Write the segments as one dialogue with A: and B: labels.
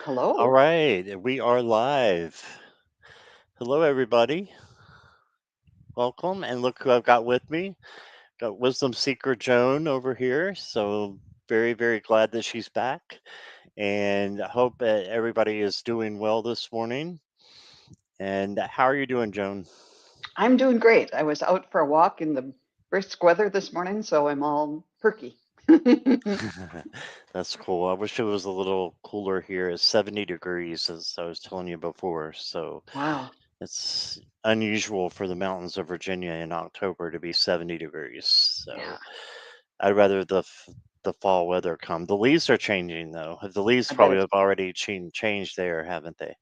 A: All
B: Hello.
A: right, we are live. Hello, everybody. Welcome. And look who I've got with me. Got Wisdom Seeker Joan over here. So, very, very glad that she's back. And I hope that everybody is doing well this morning. And how are you doing, Joan?
B: I'm doing great. I was out for a walk in the brisk weather this morning, so I'm all perky.
A: That's cool. I wish it was a little cooler here. It's 70 degrees, as I was telling you before. So,
B: Wow.
A: it's unusual for the mountains of Virginia in October to be 70 degrees.
B: Yeah,
A: So I'd rather the fall weather come. The leaves are changing though. The leaves
B: I bet
A: probably
B: it's
A: have already changed there, haven't they?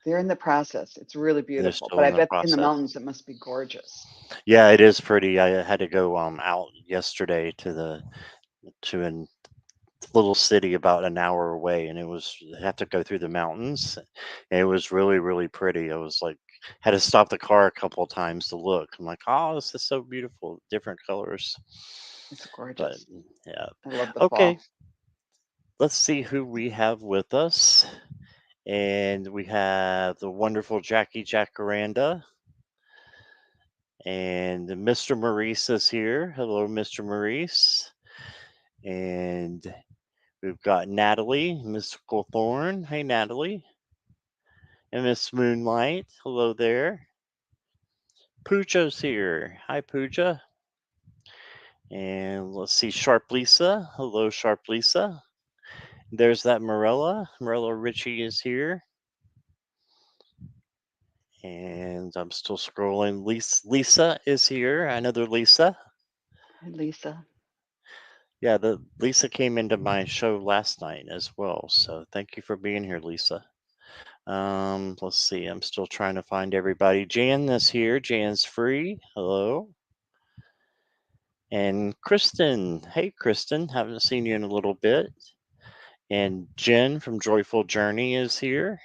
B: they're in the process. It's really
A: They're
B: beautiful, but
A: still
B: I
A: in the
B: bet in the
A: process.
B: mountains it must be gorgeous.
A: Yeah, it is pretty. I had to go out yesterday to a little city about an hour away, and it was I have to go through the mountains. And it was really, really pretty. I was like had to stop the car a couple of times to look. I'm like, oh, this is so beautiful, different colors.
B: It's
A: But
B: gorgeous.
A: yeah,
B: I love the
A: okay.
B: fall.
A: Let's see who we have with us. And we have the wonderful Jackie Jacaranda. And Mr. Maurice is here. Hello, Mr. Maurice. And we've got Natalie, Mystical Thorn. Hey, Natalie. And Miss Moonlight. Hello there. Pooja's here. Hi, Pooja. And let's see, Sharp Lisa. Hello, Sharp Lisa. There's that Morella. Morella Ritchie is here. And I'm still scrolling. Lisa is here. Another Lisa.
B: Hi, Lisa.
A: Yeah, the Lisa came into my show last night as well. So thank you for being here, Lisa. Let's see. I'm still trying to find everybody. Jan is here. Jan's free. Hello. And Kristen. Hey, Kristen. Haven't seen you in a little bit. And Jen from Joyful Journey is here.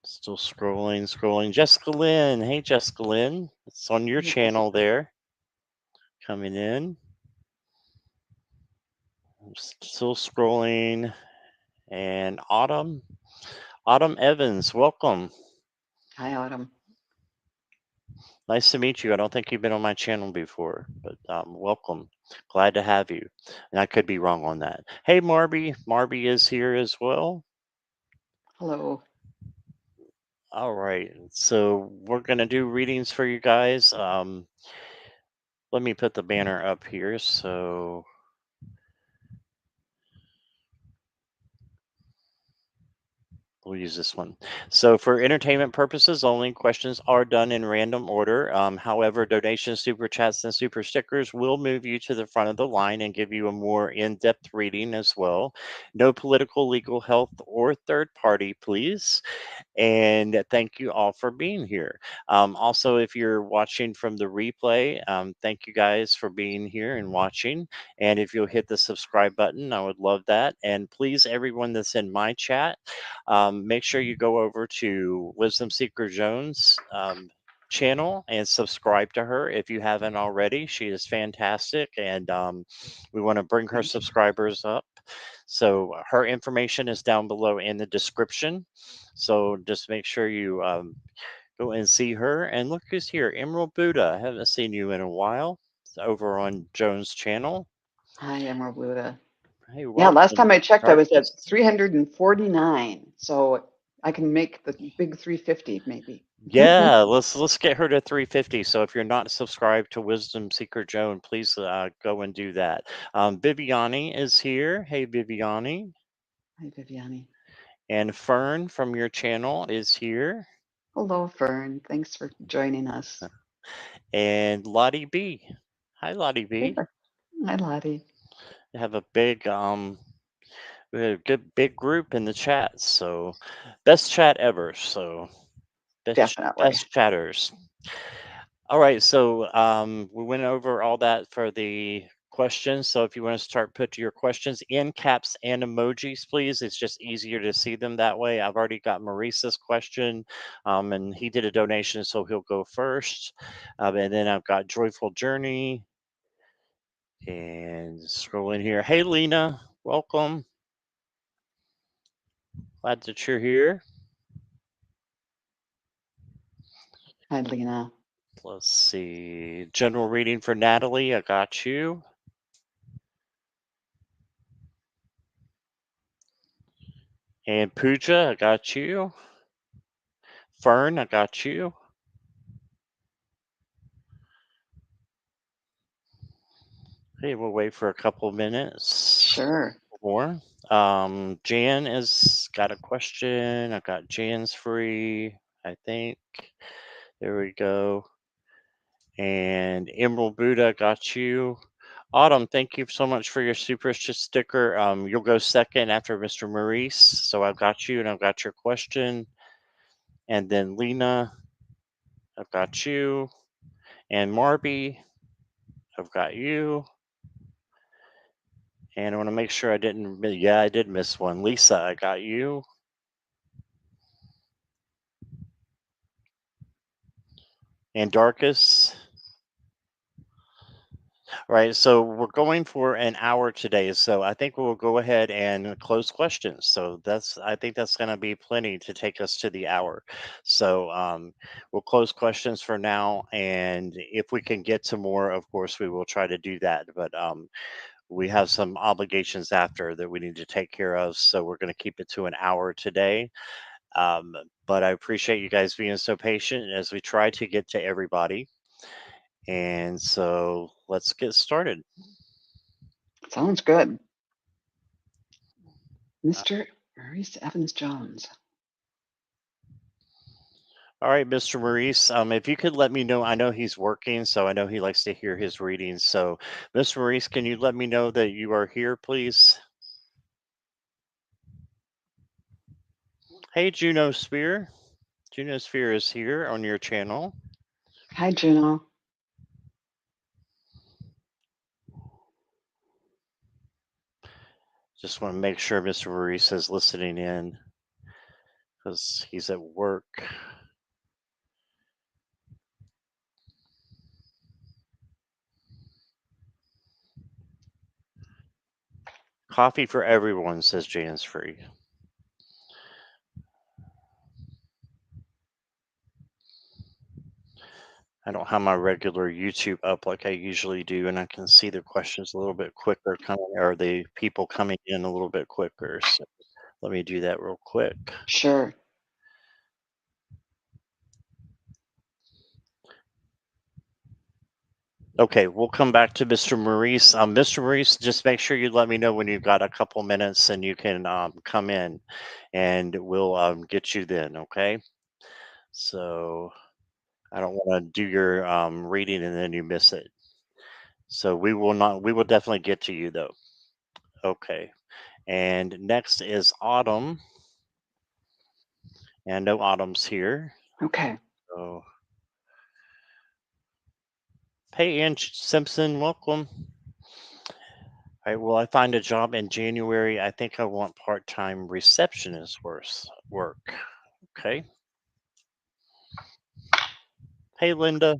A: Still scrolling. Jessica Lynn. Hey, Jessica Lynn. It's on your
B: Hey,
A: channel
B: Jessica.
A: there. Coming in. Still scrolling. And Autumn Evans, welcome.
B: Hi, Autumn.
A: Nice to meet you. I don't think you've been on my channel before, but welcome. Glad to have you. And I could be wrong on that. Hey, Marby. Marby is here as well.
B: Hello.
A: All right. So we're going to do readings for you guys. Let me put the banner up here. So we'll use this one. So, for entertainment purposes only, questions are done in random order. However, donations, super chats, and super stickers will move you to the front of the line and give you a more in depth reading as well. No political, legal, health, or third party, please. And thank you all for being here. Also, if you're watching from the replay, thank you guys for being here and watching. And if you'll hit the subscribe button, I would love that. And please, everyone that's in my chat, make sure you go over to Wisdom Seeker Jones. Channel and subscribe to her if you haven't already. She is fantastic, and we want to bring her
B: Thank you.
A: subscribers up. So her information is down below in the description. So just make sure you go and see her. And look who's here, Emerald Buddha. I haven't seen you in a while. It's over on Joan's channel.
B: Hi, Emerald Buddha.
A: Hey,
B: Yeah, last
A: welcome,
B: time I checked, I was at
A: Darkness.
B: 349. So I can make the big 350 maybe.
A: Yeah, let's get her to 350. So if you're not subscribed to Wisdom Seeker Joan, please go and do that. Viviani is here. Hey, Viviani.
B: Hi, Viviani.
A: And Fern from your channel is here.
B: Hello, Fern. Thanks for joining us.
A: And Lottie B. Hi, Lottie
B: Hey,
A: B.
B: Fern. Hi, Lottie.
A: We have a big we have a good big group in the chat. So best chat ever. So
B: Definitely.
A: best chatters. All right, so we went over all that for the questions. So if you want to start put your questions in caps and emojis, please. It's just easier to see them that way. I've already got Maurice's question, and he did a donation, so he'll go first. And then I've got Joyful Journey and scroll in here. Hey, Lena, welcome. Glad that you're here.
B: Hi, Lena.
A: Let's see. General reading for Natalie. I got you. And Pooja, I got you. Fern, I got you. Okay, we'll wait for a couple minutes
B: Sure.
A: more. Jan has got a question. I got Jan's free, I think. There we go. And Emerald Buddha got you. Autumn, thank you so much for your super sticker. You'll go second after Mr. Maurice. So I've got you and I've got your question. And then Lena, I've got you. And Marby, I've got you. And I want to make sure I didn't. Yeah, I did miss one. Lisa, I got you. And Darkus. All right, so we're going for an hour today. So I think we'll go ahead and close questions. So I think that's going to be plenty to take us to the hour. So we'll close questions for now. And if we can get to more, of course, we will try to do that. But we have some obligations after that we need to take care of. So we're going to keep it to an hour today. Um, but I appreciate you guys being so patient as we try to get to everybody. And so let's get started.
B: Sounds good. Mr. Maurice Evans Jones.
A: All right, Mr. Maurice, if you could let me know, I know he's working, so I know he likes to hear his readings. So, Mr. Maurice, can you let me know that you are here, please? Hey, Juno Sphere. Juno Sphere is here on your channel.
B: Hi, Juno.
A: Just want to make sure Mr. Maurice is listening in because he's at work. Coffee for everyone, says Jan's Free. I don't have my regular YouTube up like I usually do, and I can see the questions a little bit quicker coming, or the people coming in a little bit quicker. So let me do that real quick.
B: Sure.
A: Okay, we'll come back to Mr. Maurice. Mr. Maurice, just make sure you let me know when you've got a couple minutes and you can come in, and we'll get you then. Okay. So I don't want to do your reading and then you miss it. So we will not. We will definitely get to you though. Okay. And next is Autumn. And no Autumn's here.
B: Okay.
A: So, hey, Ann Simpson, welcome. All right, will I find a job in January? I think I want part-time receptionist work. Okay. Hey, Linda.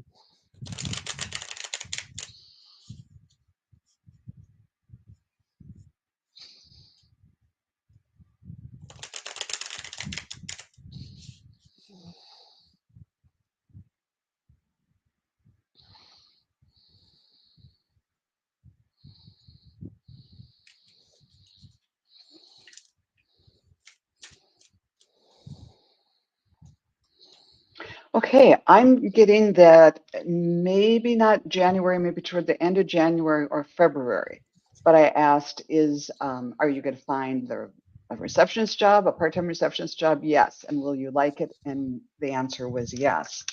B: Okay, I'm getting that maybe not January, maybe toward the end of January or February. But I asked, are you going to find a receptionist job, a part-time receptionist job? Yes. And will you like it? And the answer was yes.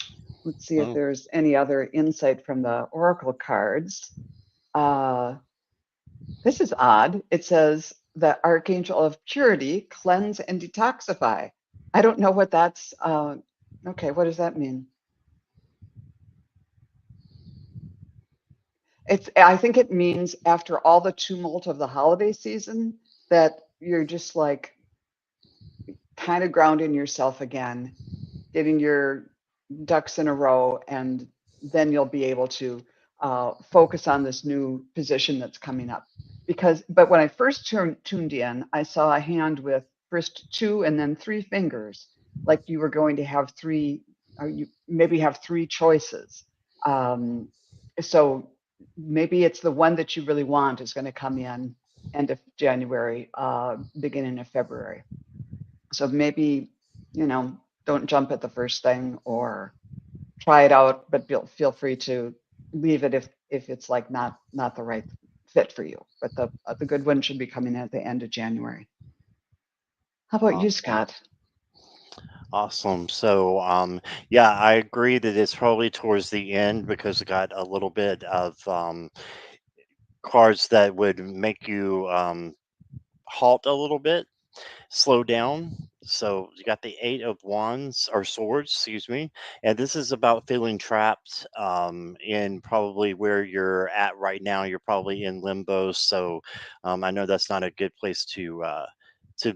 B: Let's see if
A: Oh,
B: there's any other insight from the Oracle cards. This is odd. It says the Archangel of Purity, cleanse and detoxify. I don't know what that's, okay, what does that mean? I think it means after all the tumult of the holiday season that you're just like kind of grounding yourself again, getting your ducks in a row, and then you'll be able to focus on this new position that's coming up. But when I first tuned in, I saw a hand with first two and then three fingers, like you were going to have three, or you maybe have three choices. Um, so maybe it's the one that you really want is going to come in end of January, beginning of February. So maybe, you know, don't jump at the first thing, or try it out, but feel free to leave it if it's like not the right fit for you. But the good one should be coming at the end of January. How about you,
A: Awesome.
B: Scott?
A: Awesome. So, yeah, I agree that it's probably towards the end because it got a little bit of cards that would make you halt a little bit, slow down. So you got the Eight of Wands or Swords, excuse me, and this is about feeling trapped in probably where you're at right now. You're probably in limbo. So I know that's not a good place to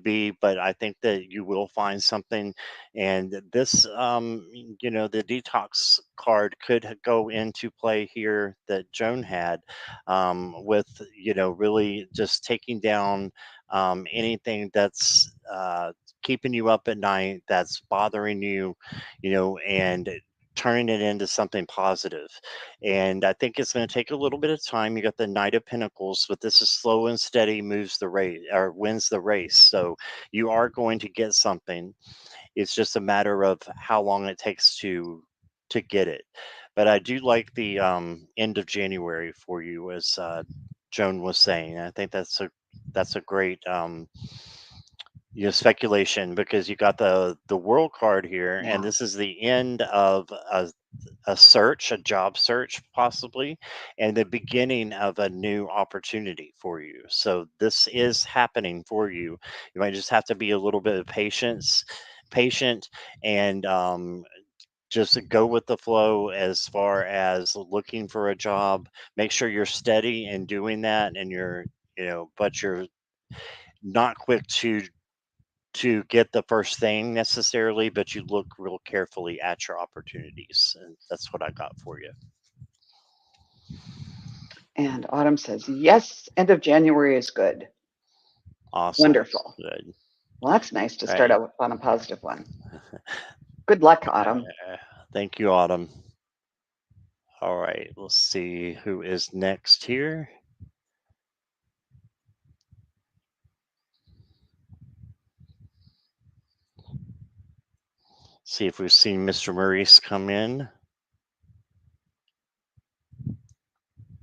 A: be, but I think that you will find something. And this, the detox card could go into play here that Joan had with really just taking down anything that's keeping you up at night, that's bothering you, and turning it into something positive. And I think it's going to take a little bit of time. You got the Knight of Pentacles, but this is slow and steady moves the race or wins the race. So you are going to get something. It's just a matter of how long it takes to get it. But I do like the end of January for you, as Joan was saying. I think that's a great speculation, because you got the world card here, and
B: Yeah.
A: this is the end of a search, a job search possibly, and the beginning of a new opportunity for you. So this is happening for you. You might just have to be a little bit of patient, and just go with the flow as far as looking for a job. Make sure you're steady in doing that, and but you're not quick to get the first thing necessarily, but you look real carefully at your opportunities. And that's what I got for you.
B: And Autumn says, yes, end of January is good.
A: Awesome.
B: Wonderful.
A: Good.
B: Well, that's nice to
A: All
B: start
A: right.
B: out on a positive one. Good luck, Autumn.
A: Thank you, Autumn. All right. Let's see who is next here. See if we've seen Mr. Maurice come in.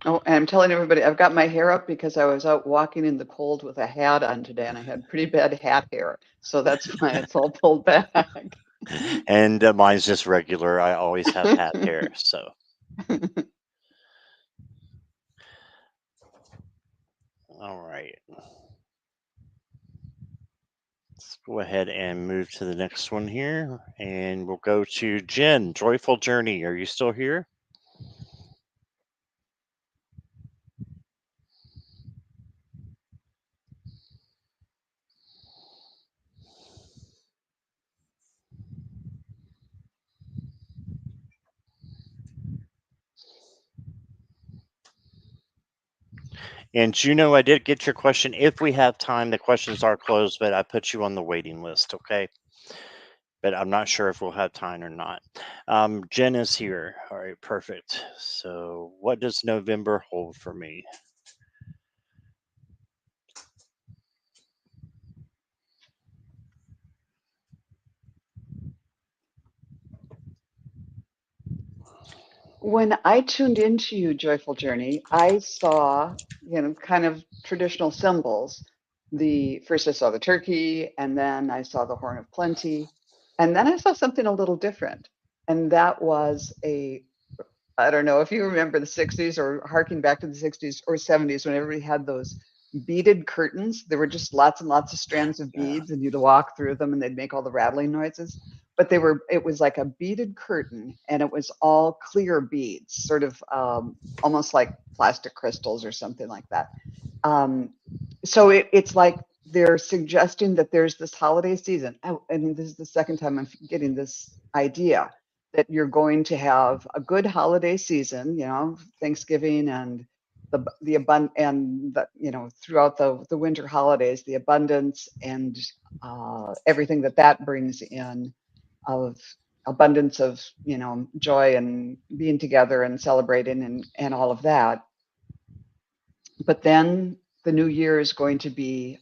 B: Oh, and I'm telling everybody, I've got my hair up because I was out walking in the cold with a hat on today, and I had pretty bad hat hair. So that's why it's all pulled back.
A: And mine's just regular. I always have hat hair. So, all right. Let's go ahead and move to the next one here. And we'll go to Jen, Joyful Journey. Are you still here? And Juno, I did get your question. If we have time, the questions are closed, but I put you on the waiting list, okay? But I'm not sure if we'll have time or not. Jen is here. All right, perfect. So, what does November hold for me?
B: When I tuned into you, Joyful Journey, I saw, kind of traditional symbols. The first I saw the turkey, and then I saw the horn of plenty, and then I saw something a little different. And that was I don't know if you remember the 60s or harking back to the 60s or 70s when everybody had those beaded curtains. There were just lots and lots of strands of
A: Yeah.
B: beads, and you'd walk through them and they'd make all the rattling noises. But it was like a beaded curtain, and it was all clear beads, sort of almost like plastic crystals or something like that. Um, so it's like they're suggesting that there's this holiday season. I mean, this is the second time I'm getting this idea that you're going to have a good holiday season, Thanksgiving and throughout the winter holidays, the abundance and everything that brings in, of abundance of joy and being together and celebrating and all of that. But then the new year is going to be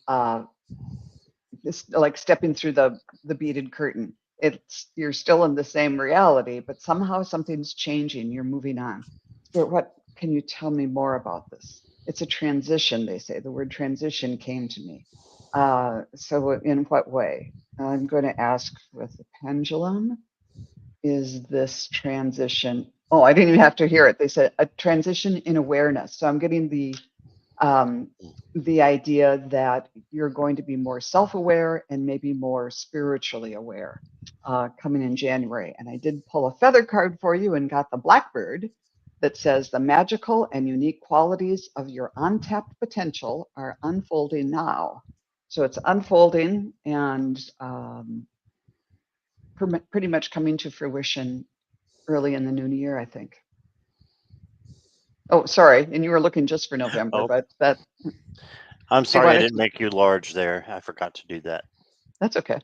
B: this, like stepping through the beaded curtain. It's You're still in the same reality, but somehow something's changing. You're moving on. Spirit, what can you tell me more about this? It's a transition, they say. The word transition came to me. So in what way? I'm going to ask with the pendulum. Is this transition? Oh, I didn't even have to hear it. They said a transition in awareness. So I'm getting um, the idea that you're going to be more self-aware and maybe more spiritually aware coming in January. And I did pull a feather card for you and got the blackbird that says the magical and unique qualities of your untapped potential are unfolding now. So it's unfolding and pretty much coming to fruition early in the new year, I think. Oh, sorry. And you were looking just for November,
A: Oh,
B: but
A: I'm
B: they
A: sorry I
B: wanted
A: didn't
B: to,
A: make you large there. I forgot to do that.
B: that's okay.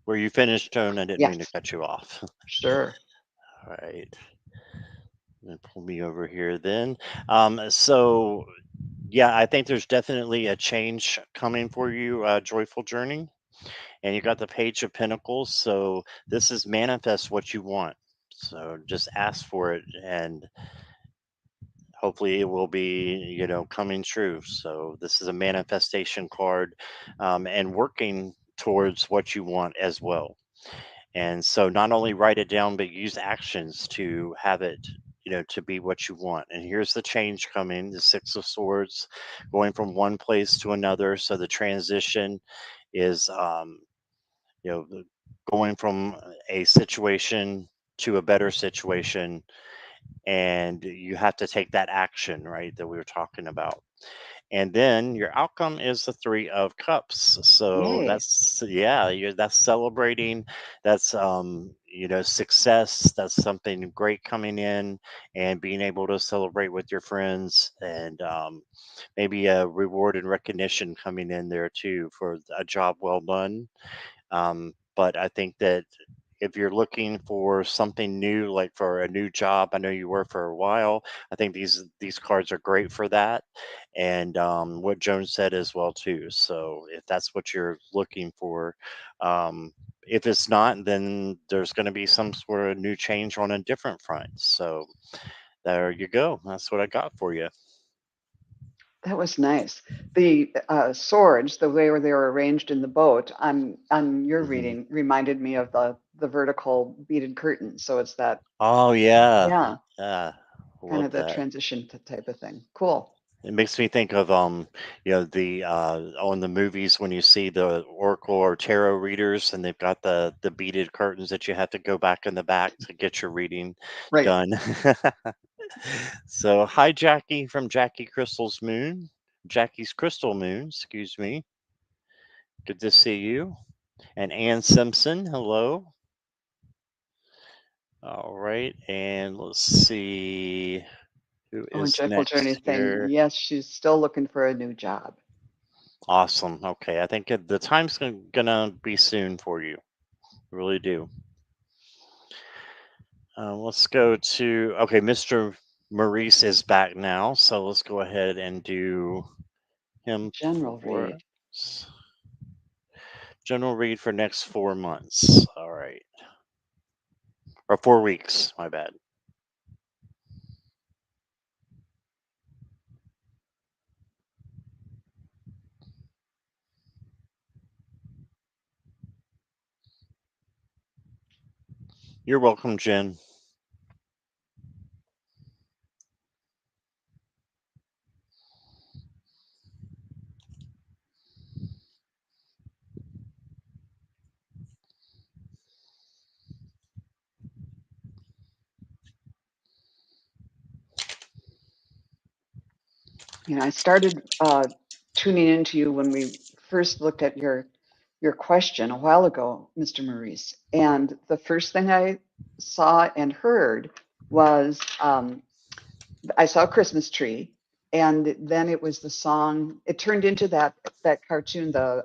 A: Were you finished, Joan? I didn't mean to
B: Yes,
A: cut you off.
B: sure.
A: All right. Pull me over here then. So yeah, I think there's definitely a change coming for you, Joyful Journey. And you got the Page of Pentacles. So this is manifest what you want. So just ask for it, and hopefully it will be, coming true. So this is a manifestation card, and working towards what you want as well. And so not only write it down, but use actions to have it, to be what you want. And here's the change coming: the Six of Swords, going from one place to another. So the transition is, going from a situation to a better situation. And you have to take that action, right, that we were talking about. And then your outcome is the Three of Cups. So
B: Yay.
A: that's, yeah, that's celebrating. That's, success. That's something great coming in, and being able to celebrate with your friends, and maybe a reward and recognition coming in there too for a job well done. But I think that if you're looking for something new, like for a new job, I know you were for a while. I think these cards are great for that, and what Joan said as well too. So if that's what you're looking for, if it's not, then there's going to be some sort of new change on a different front. So there you go. That's what I got for you.
B: That was nice. The swords, the way where they were arranged in the boat on your
A: Hmm.
B: reading, reminded me of the vertical beaded curtain. So it's that,
A: Oh yeah,
B: yeah,
A: yeah,
B: kind
A: love
B: of the
A: that.
B: transition type of thing. Cool.
A: It makes me think of, the on the movies when you see the oracle or tarot readers, and they've got the beaded curtains that you have to go back in the back to get your reading
B: Right.
A: done. So hi, Jackie from Jackie's Crystal Moon, excuse me. Good to see you. And Ann Simpson, hello. All right, and let's see who
B: Oh, and
A: is
B: Joyful Journey
A: next
B: thing.
A: here.
B: Yes, she's still looking for a new job.
A: Awesome. Okay, I think the time's gonna be soon for you. Really do. Let's go to, okay, Mr. Maurice is back now, so let's go ahead and do him
B: General
A: for
B: read.
A: general read for next 4 months. All right, or 4 weeks. My bad. You're welcome, Jen.
B: I started tuning into you when we first looked at your question a while ago, Mr. Maurice. And the first thing I saw and heard was I saw a Christmas tree, and then it was the song. It turned into that cartoon, the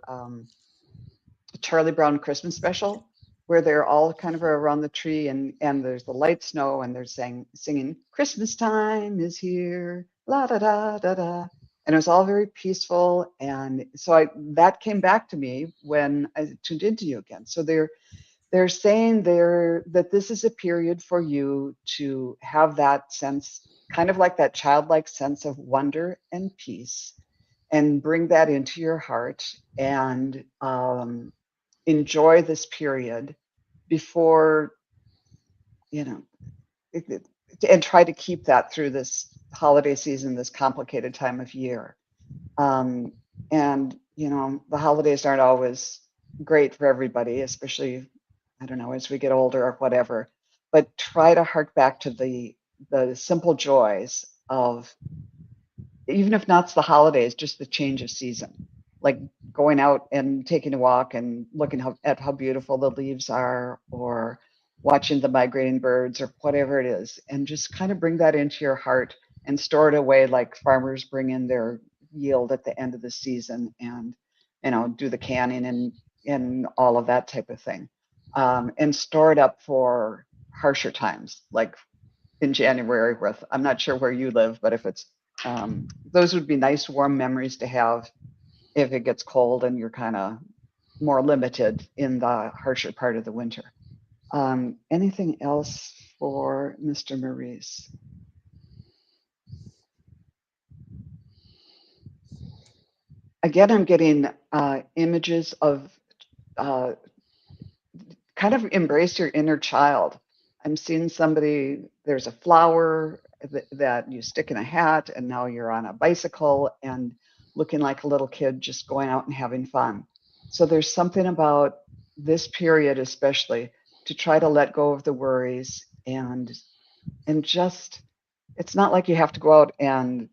B: Charlie Brown Christmas special, where they're all kind of around the tree, and there's the light snow, and they're singing "Christmas time is here," la da da da da, and it was all very peaceful. And so that came back to me when I tuned into you again. So they're saying there that this is a period for you to have that sense, kind of like that childlike sense of wonder and peace, and bring that into your heart, and enjoy this period before, you know, it, it, and try to keep that through this holiday season, this complicated time of year. Um, and, the holidays aren't always great for everybody, especially, I don't know, as we get older or whatever. But try to hark back to the simple joys of, even if not the holidays, just the change of season, like going out and taking a walk and looking at how beautiful the leaves are, or watching the migrating birds, or whatever it is, and just kind of bring that into your heart and store it away, like farmers bring in their yield at the end of the season, and do the canning and all of that type of thing, and store it up for harsher times, like in January. With, I'm not sure where you live, but if it's, those would be nice warm memories to have if it gets cold and you're kind of more limited in the harsher part of the winter. Anything else for Mr. Maurice? Again, I'm getting images of, uh, kind of embrace your inner child. I'm seeing somebody, there's a flower that you stick in a hat, and now you're on a bicycle and looking like a little kid just going out and having fun. So there's something about this period, especially, to try to let go of the worries, and just, it's not like you have to go out and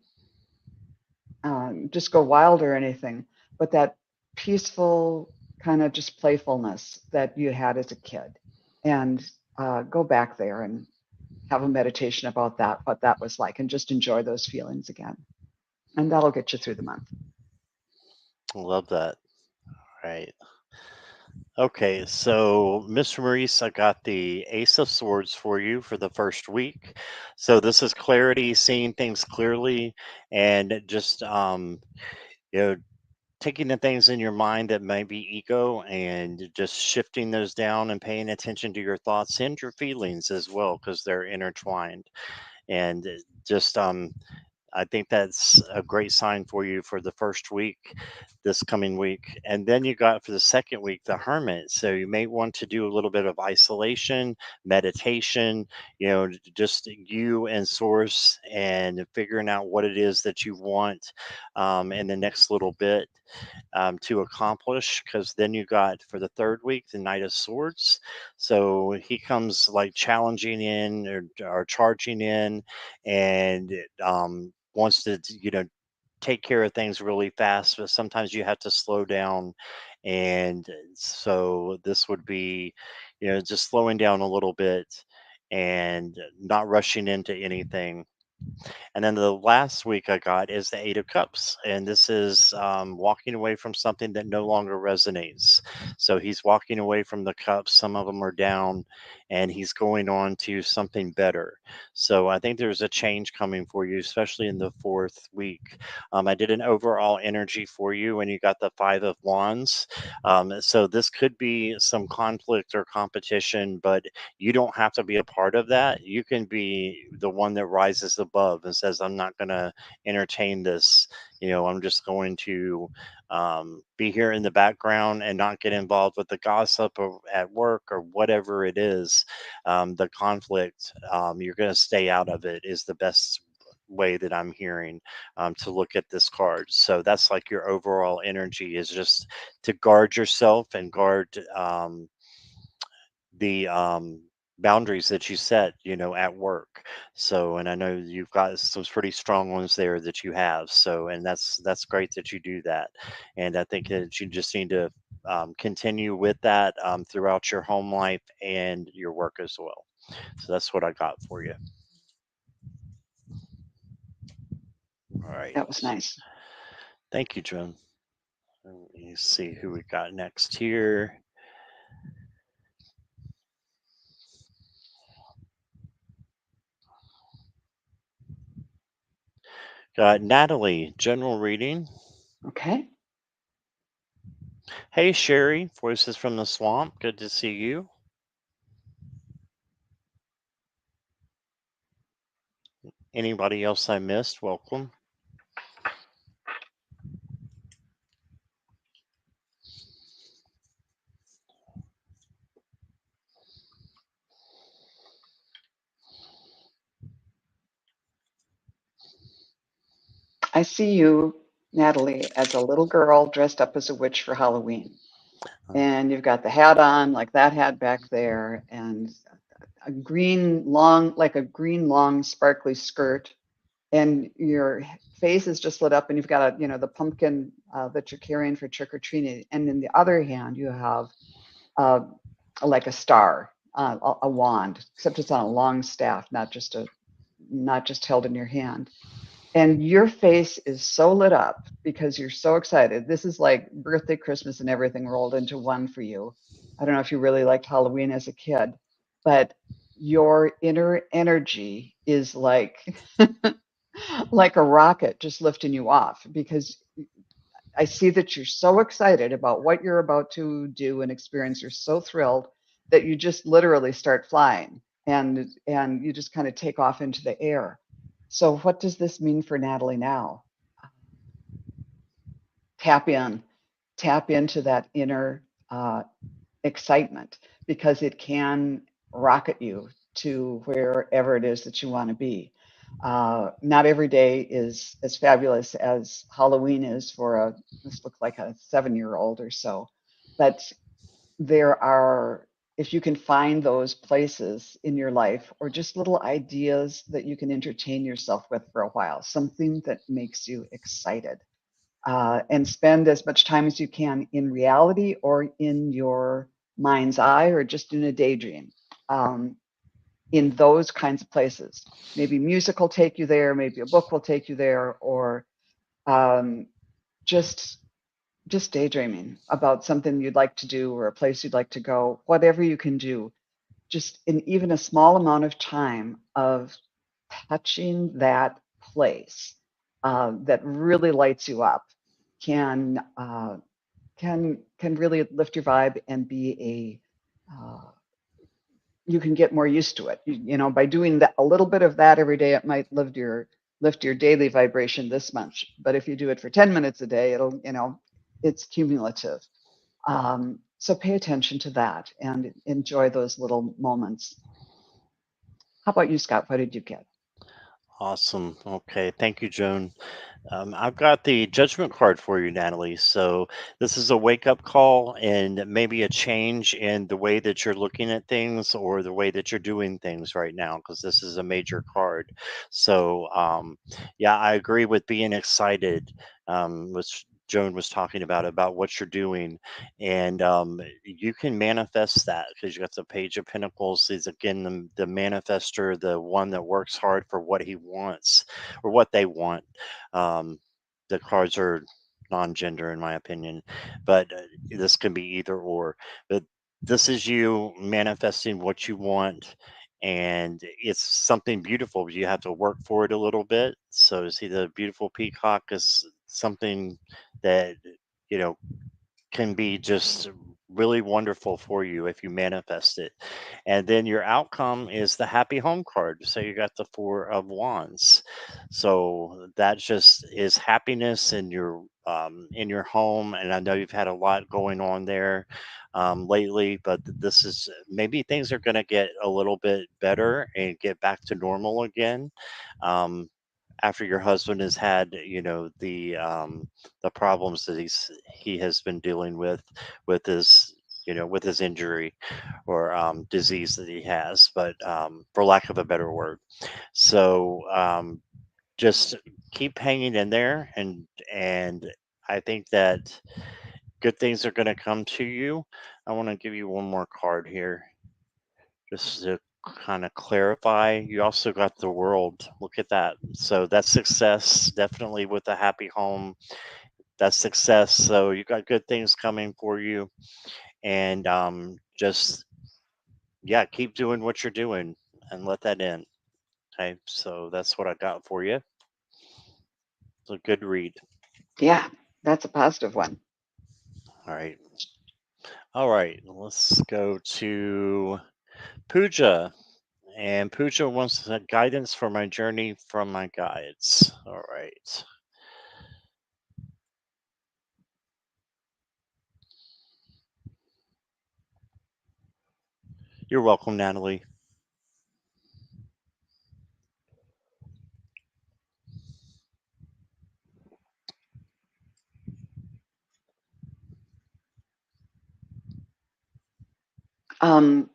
B: just go wild or anything, but that peaceful kind of just playfulness that you had as a kid, and go back there and have a meditation about that, what that was like, and just enjoy those feelings again. And that'll get you through the month.
A: Love that. Right. Okay, so Mr. Maurice, I got the Ace of Swords for you for the first week. So this is clarity, seeing things clearly, and just you know, taking the things in your mind that may be ego, and just shifting those down and paying attention to your thoughts and your feelings as well, because they're intertwined. And just I think that's a great sign for you for the first week, this coming week. And then you got for the second week, the Hermit. So you may want to do a little bit of isolation, meditation, just you and Source, and figuring out what it is that you want in the next little bit to accomplish. Because then you got for the third week, the Knight of Swords. So he comes like challenging in, or charging in, and wants to take care of things really fast, but sometimes you have to slow down. And so this would be just slowing down a little bit, and not rushing into anything. And then the last week I got is the Eight of Cups, and this is walking away from something that no longer resonates. So he's walking away from the cups. Some of them are down, and he's going on to something better. So I think there's a change coming for you, especially in the fourth week. I did an overall energy for you, and you got the Five of Wands. So this could be some conflict or competition, but you don't have to be a part of that. You can be the one that rises above and says, I'm not going to entertain this. I'm just going to be here in the background and not get involved with the gossip or at work or whatever it is. The conflict, you're going to stay out of it, is the best way that I'm hearing to look at this card. So that's like your overall energy, is just to guard yourself and guard the boundaries that you set, at work. So, and I know you've got some pretty strong ones there that you have. So, and that's great that you do that. And I think that you just need to continue with that throughout your home life and your work as well. So that's what I got for you. All right.
B: That was nice.
A: Thank you, Joan. Let me see who we got next here. Got Natalie, general reading.
B: Okay.
A: Hey, Sherry, voices from the swamp. Good to see you. Anybody else I missed? Welcome.
B: I see you, Natalie, as a little girl dressed up as a witch for Halloween.
A: Uh,
B: And you've got the hat on, like that hat back there, and a green long, like a green long sparkly skirt, and your face is just lit up, and you've got a, the pumpkin that you're carrying for trick or treating, and in the other hand you have uh, like a star, a wand, except it's on a long staff, not just held in your hand. And your face is so lit up because you're so excited. This is like birthday, Christmas, and everything rolled into one for you. I don't know if you really liked Halloween as a kid, but your inner energy is like like a rocket just lifting you off, because I see that you're so excited about what you're about to do and experience. You're so thrilled that you just literally start flying, and you just kind of take off into the air. So what does this mean for Natalie now? Tap in, tap into that inner uh, excitement, because it can rocket you to wherever it is that you want to be. Not every day is as fabulous as Halloween is for this looks like a 7-year-old or so, but there are, if you can find those places in your life, or just little ideas that you can entertain yourself with for a while, something that makes you excited, and spend as much time as you can in reality or in your mind's eye or just in a daydream, um, in those kinds of places. Maybe music will take you there, maybe a book will take you there, or um, just just daydreaming about something you'd like to do or a place you'd like to go. Whatever you can do, just in even a small amount of time of touching that place that really lights you up, can can really lift your vibe and be a you can get more used to it. By doing that, a little bit of that every day, it might lift your daily vibration this much. But if you do it for 10 minutes a day, it'll, it's cumulative. So pay attention to that and enjoy those little moments. How about you, Scott? What did you get?
A: Awesome. Okay. Thank you, Joan. I've got the judgment card for you, Natalie. So, this is a wake up call and maybe a change in the way that you're looking at things or the way that you're doing things right now, because this is a major card. So, yeah, I agree with being excited, which Joan was talking about what you're doing. And you can manifest that because you got the Page of Pentacles. Is again the manifester, the one that works hard for what he wants or what they want. um, the cards are non-gender in my opinion, but this can be either or. But this is you manifesting what you want, and it's something beautiful. You have to work for it a little bit. So see, the beautiful peacock is something that you know can be just really wonderful for you if you manifest it. And then your outcome is the happy home card. So you got the Four of Wands. So that just is happiness in your home. And I know you've had a lot going on there lately, but this is maybe things are going to get a little bit better and get back to normal again. Um, after your husband has had, the problems that he has been dealing with his with his injury or disease that he has, but for lack of a better word. So just keep hanging in there, and I think that good things are going to come to you. I want to give you one more card here just to kind of clarify. You also got the world. Look at that. So that's success, definitely with a happy home. That's success. So you got good things coming for you, and just yeah, keep doing what you're doing and let that in. Okay, so that's what I got for you. It's a good read.
B: Yeah, that's a positive one.
A: All right. All right. Let's go to Pooja. And Pooja wants guidance for my journey from my guides. All right. You're welcome, Natalie.
B: Um,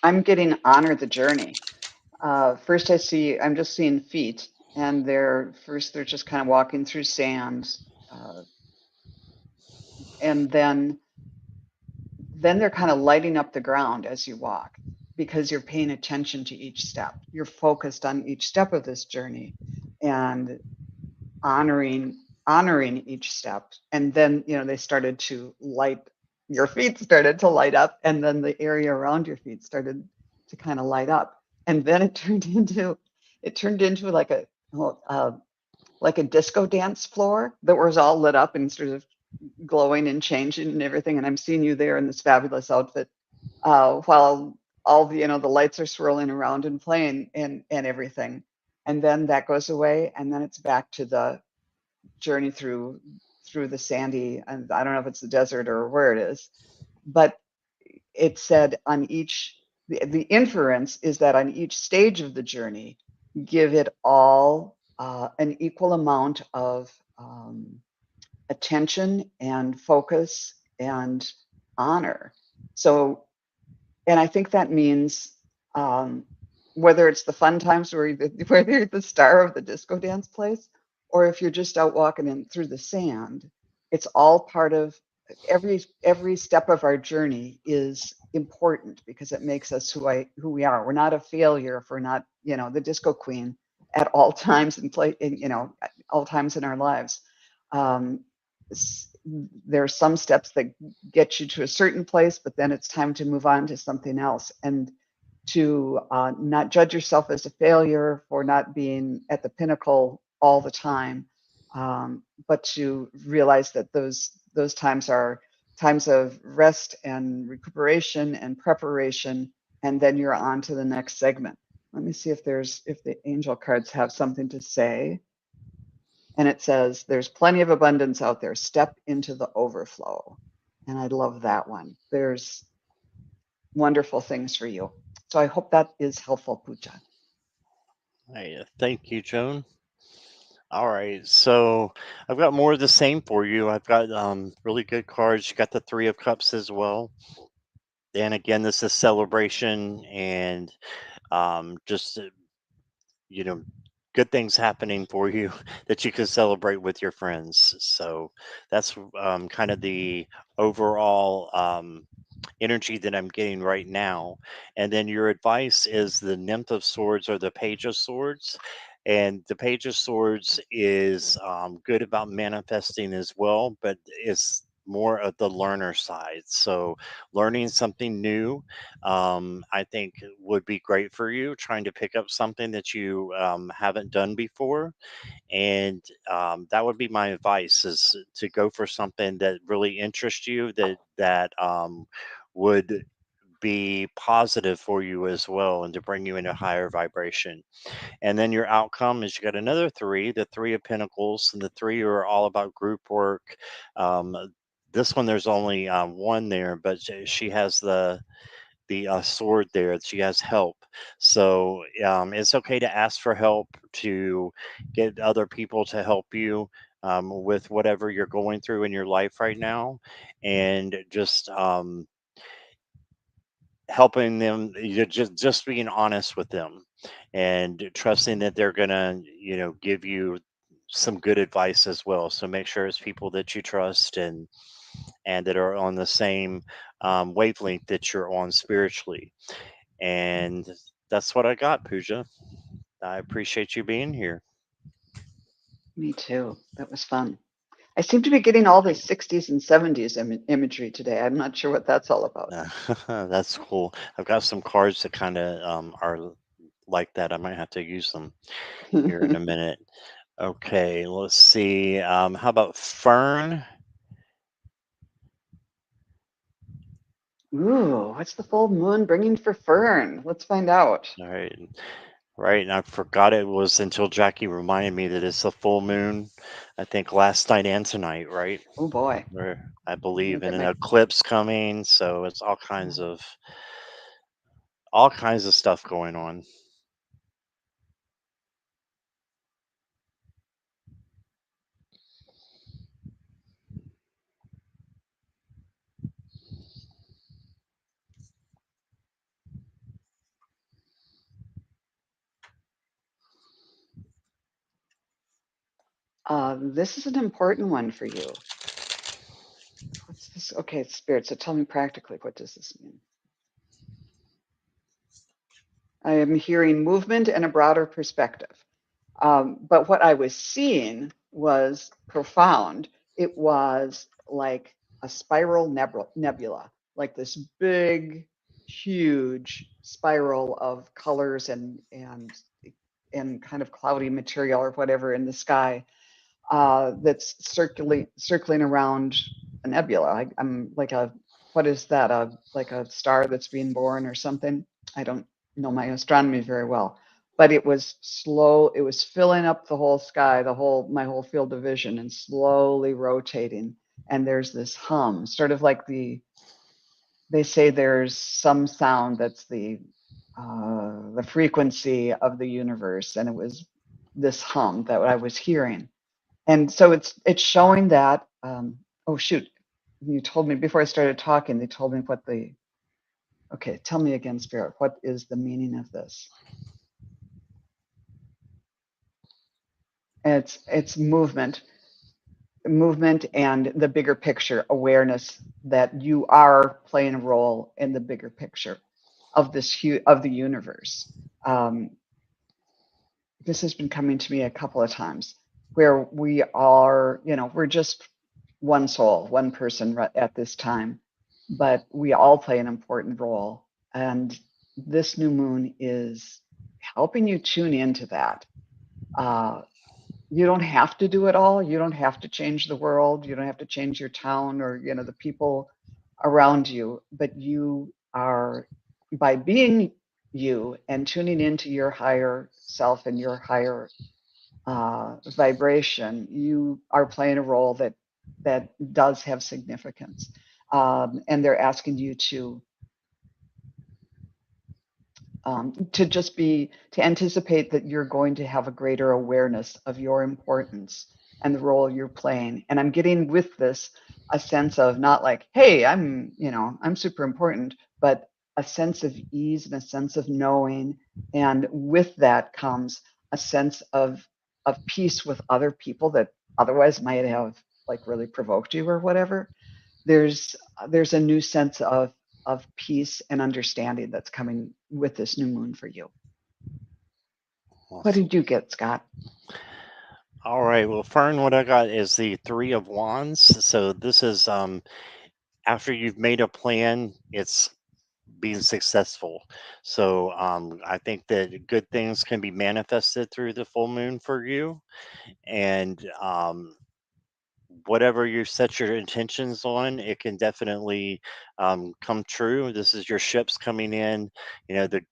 B: I'm getting honor the journey. First, I'm just seeing feet, and they're just kind of walking through sand, uh, and then they're kind of lighting up the ground as you walk because you're paying attention to each step. You're focused on each step of this journey, and honoring each step. And then they started to light your feet started to light up, and then the area around your feet started to kind of light up, and then it turned into well, like a disco dance floor that was all lit up and sort of glowing and changing and everything. And I'm seeing you there in this fabulous outfit, while all the lights are swirling around and playing and everything. And then that goes away, and then it's back to the journey through the sandy, and I don't know if it's the desert or where it is, but it said on each the inference is that on each stage of the journey, give it all an equal amount of attention and focus and honor. So, and I think that means, um, whether it's the fun times where you're the star of the disco dance place, or if you're just out walking through the sand, it's all part of every step of our journey is important because it makes us who we are. We're not a failure if we're not, the disco queen at all times and at all times in our lives. Um, there are some steps that get you to a certain place, but then it's time to move on to something else, and to not judge yourself as a failure for not being at the pinnacle all the time, but to realize that those times are times of rest and recuperation and preparation, and then you're on to the next segment. Let me see if the angel cards have something to say. And it says, there's plenty of abundance out there. Step into the overflow. And I love that one. There's wonderful things for you. So I hope that is helpful, Pooja.
A: Hey, thank you, Joan. All right, so I've got more of the same for you. I've got really good cards. You got the Three of Cups as well. And again, this is celebration and just you know, good things happening for you that you can celebrate with your friends. So that's kind of the overall energy that I'm getting right now. And then your advice is the Nymph of Swords or the Page of Swords. And the Page of Swords is good about manifesting as well, but it's more of the learner side. So, learning something new, I think, would be great for you. Trying to pick up something that you haven't done before, and that would be my advice: is to go for something that really interests you, that would be positive for you as well, and to bring you into higher vibration. And then your outcome is you got another three, the Three of Pentacles, and the three are all about group work. um, this one, there's only one there, but she has the sword there. She has help. So it's okay to ask for help, to get other people to help you with whatever you're going through in your life right now, and just helping them. Just being honest with them and trusting that they're gonna give you some good advice as well. So make sure it's people that you trust and that are on the same wavelength that you're on spiritually. And that's what I got, Pooja. I appreciate you being here.
B: Me too. That was fun. I seem to be getting all the 60s and 70s imagery today. I'm not sure what that's all about.
A: That's cool. I've got some cards that kind of are like that. I might have to use them here in a minute. Okay, let's see. How about Fern?
B: Ooh, what's the full moon bringing for Fern? Let's find out.
A: All right, right. And I forgot it was until Jackie reminded me that it's a full moon. I think last night and tonight, right?
B: Oh boy.
A: Where I
B: Let me
A: believe in
B: get
A: an
B: my.
A: eclipse coming, so it's all kinds of stuff going on.
B: This is an important one for you. What's this? Okay, it's spirit. So tell me practically, what does this mean? I am hearing movement and a broader perspective. But what I was seeing was profound. It was like a spiral nebula, like this big, huge spiral of colors and kind of cloudy material or whatever in the sky, that's circling around a nebula. I'm like a, what is that? Like a star that's being born or something. I don't know my astronomy very well, but it was slow. It was filling up the whole sky, my whole field of vision, and slowly rotating. And there's this hum, sort of like they say there's some sound that's the frequency of the universe, and it was this hum that I was hearing. And so it's showing that. Oh shoot, you told me before I started talking. They told me what the. Okay, tell me again, Spirit. What is the meaning of this? It's movement, and the bigger picture awareness that you are playing a role in the bigger picture of of the universe. Um, this has been coming to me a couple of times, where we are, we're just one soul, one person at this time, but we all play an important role. And this new moon is helping you tune into that. Uh, you don't have to do it all. You don't have to change the world. You don't have to change your town or, the people around you, but you are, by being you and tuning into your higher self and your higher vibration, you are playing a role that does have significance. And they're asking you to just to anticipate that you're going to have a greater awareness of your importance and the role you're playing. And I'm getting with this a sense of not like, hey, I'm super important, but a sense of ease and a sense of knowing. And with that comes a sense of peace with other people that otherwise might have like really provoked you or whatever. There's a new sense of peace and understanding that's coming with this new moon for you. What
A: Awesome.
B: did you get, Scott?
A: All right. Well, Fern, what I got is the Three of Wands. So this is after you've made a plan, it's being successful. So I think that good things can be manifested through the full moon for you, and whatever you set your intentions on, it can definitely come true. This is your ships coming in. The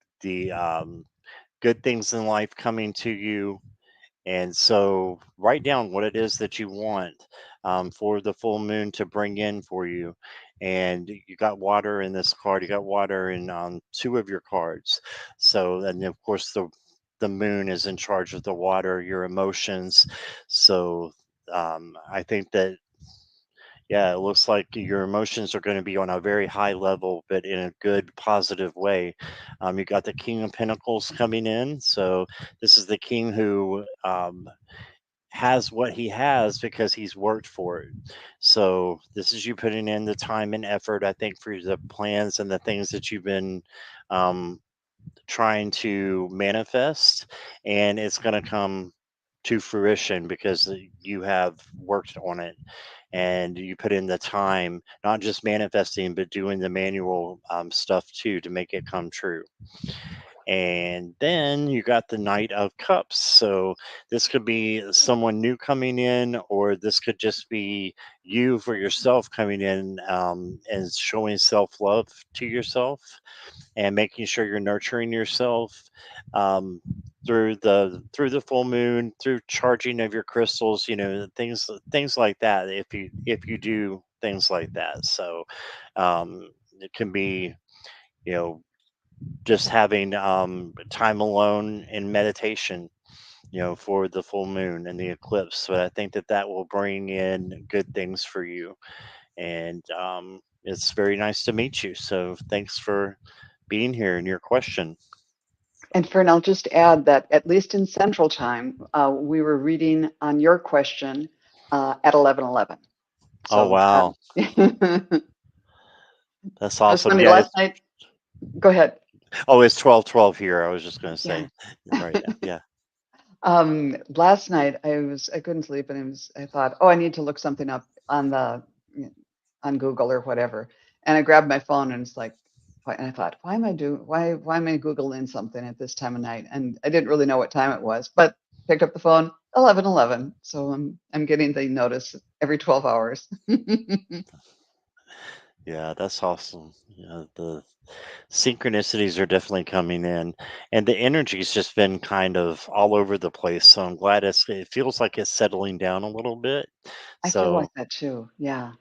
A: good things in life coming to you. And so write down what it is that you want for the full moon to bring in for you. And you got water in this card, you got water in two of your cards. So, and of course, the moon is in charge of the water, your emotions. So, I think that, yeah, it looks like your emotions are going to be on a very high level, but in a good, positive way. You got the King of Pentacles coming in. So, this is the king who has what he has because he's worked for it. So this is you putting in the time and effort, I think, for the plans and the things that you've been um, trying to manifest, and it's going to come to fruition because you have worked on it and you put in the time, not just manifesting, but doing the manual stuff too to make it come true. And then you got the Knight of Cups. So this could be someone new coming in, or this could just be you for yourself coming in and showing self love to yourself and making sure you're nurturing yourself um, through the full moon, through charging of your crystals, things like that. If you do things like that, so it can be, you know just having time alone in meditation, for the full moon and the eclipse. So I think that will bring in good things for you. And it's very nice to meet you. So thanks for being here and your question.
B: And Fern, I'll just add that at least in Central Time, we were reading on your question at 11:11.
A: Oh,
B: So
A: wow.
B: it
A: That's
B: was
A: awesome.
B: funny.
A: Yeah.
B: Last night, go ahead.
A: It's 12:12 here. I was just going to
B: Yeah.
A: say right now. Yeah.
B: Last night I couldn't sleep, and I thought, oh, I need to look something up on on Google or whatever. And I grabbed my phone, and it's like, and I thought, why am I Googling something at this time of night? And I didn't really know what time it was, but picked up the phone, 11:11. So I'm getting the notice every 12 hours.
A: Yeah, that's awesome. Yeah, the synchronicities are definitely coming in, and the energy's just been kind of all over the place. So I'm glad it feels like it's settling down a little bit.
B: I feel
A: So
B: like that too. Yeah.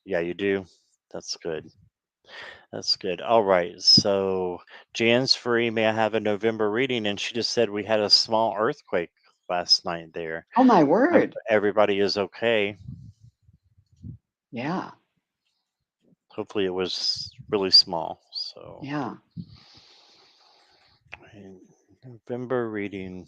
A: yeah, you do. That's good. That's good. All right. So Jan's free. May I have a November reading? And she just said we had a small earthquake last night there.
B: Oh my
A: I hope
B: word.
A: everybody is okay.
B: Yeah.
A: Hopefully it was really small. So
B: Yeah.
A: and November reading.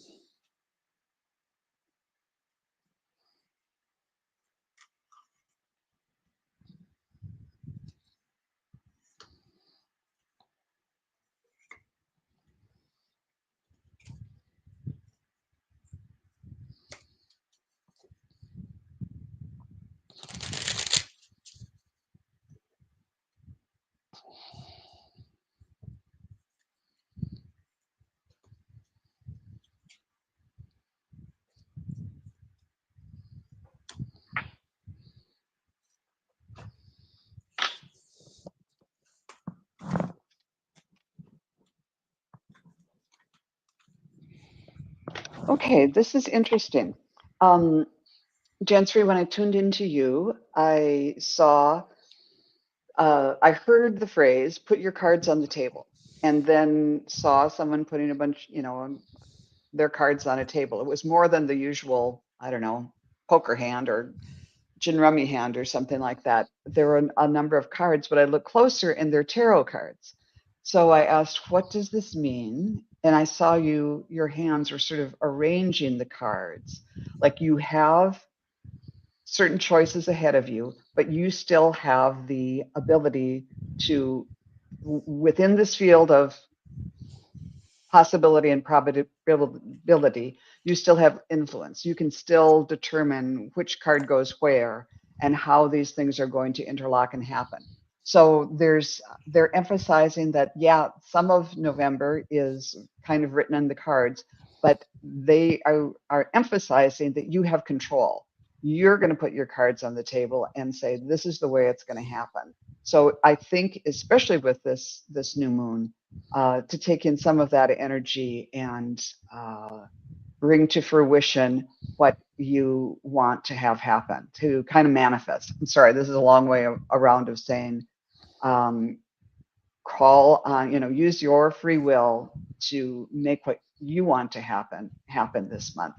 B: Okay, this is interesting. Um, Jansri, when I tuned into you, I heard the phrase, put your cards on the table, and then saw someone putting a bunch, their cards on a table. It was more than the usual, I don't know, poker hand or gin rummy hand or something like that. There were a number of cards, but I looked closer and they're tarot cards. So I asked, what does this mean? And I saw your hands were sort of arranging the cards. Like you have certain choices ahead of you, but you still have the ability to, within this field of possibility and probability, you still have influence. You can still determine which card goes where and how these things are going to interlock and happen. So they're emphasizing that, yeah, some of November is kind of written in the cards, but they are emphasizing that you have control. You're going to put your cards on the table and say, this is the way it's going to happen. So I think, especially with this new moon, to take in some of that energy and bring to fruition what you want to have happen, to kind of manifest. I'm sorry, this is a long way around of saying, um, call on, use your free will to make what you want to happen this month,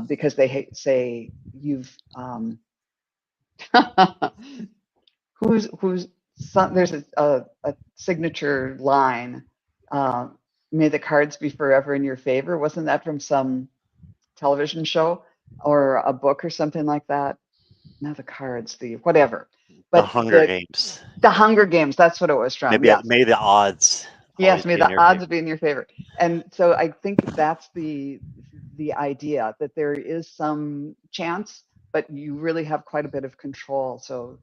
B: because say you've who's there's a signature line, uh, may the cards be forever in your favor. Wasn't that from some television show or a book or something like that? Not the cards, the whatever,
A: The
B: but
A: Hunger Games.
B: the Hunger Games, that's what it was from.
A: Maybe
B: Yes.
A: may the odds
B: Yes,
A: always
B: may
A: be in
B: the
A: your
B: odds
A: favor.
B: be in your favor. And so I think that's the idea that there is some chance, but you really have quite a bit of control. So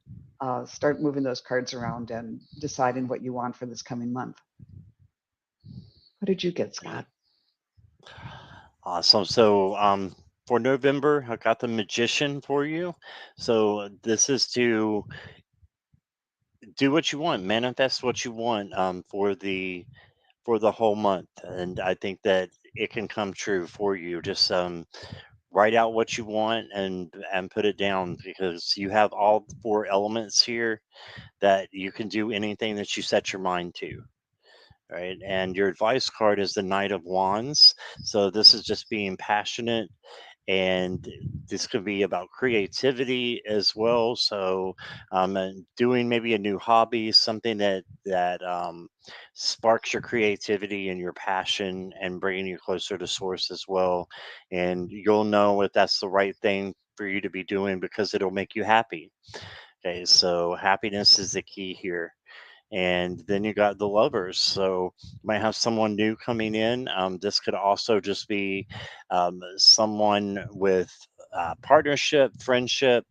B: start moving those cards around and deciding what you want for this coming month. What did you get,
A: Yeah.
B: Scott?
A: Awesome. So, for November, I got the Magician for you. So this is to do what you want, manifest what you want, for the whole month, and I think that it can come true for you. Just write out what you want and put it down, because you have all four elements here that you can do anything that you set your mind to. Right. And your advice card is the Knight of Wands. So this is just being passionate, and this could be about creativity as well. So, and doing maybe a new hobby, something that sparks your creativity and your passion, and bringing you closer to source as well. And you'll know if that's the right thing for you to be doing, because it'll make you happy. Okay, so happiness is the key here. And then you got the Lovers. So you might have someone new coming in. This could also just be someone with partnership, friendship,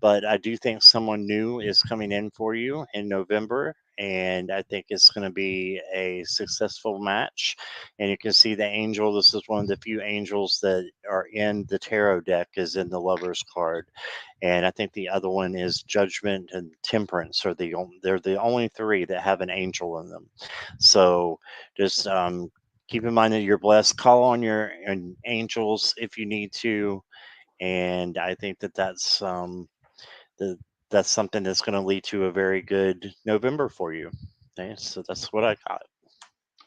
A: but I do think someone new is coming in for you in November. And I think it's going to be a successful match. And you can see the angel. This is one of the few angels that are in the tarot deck, is in the Lovers card. And I think the other one is Judgment and Temperance. They're the only three that have an angel in them. So just keep in mind that you're blessed. Call on your angels if you need to, and I think that the, that's something that's going to lead to a very good November for you. Okay, so that's what I got.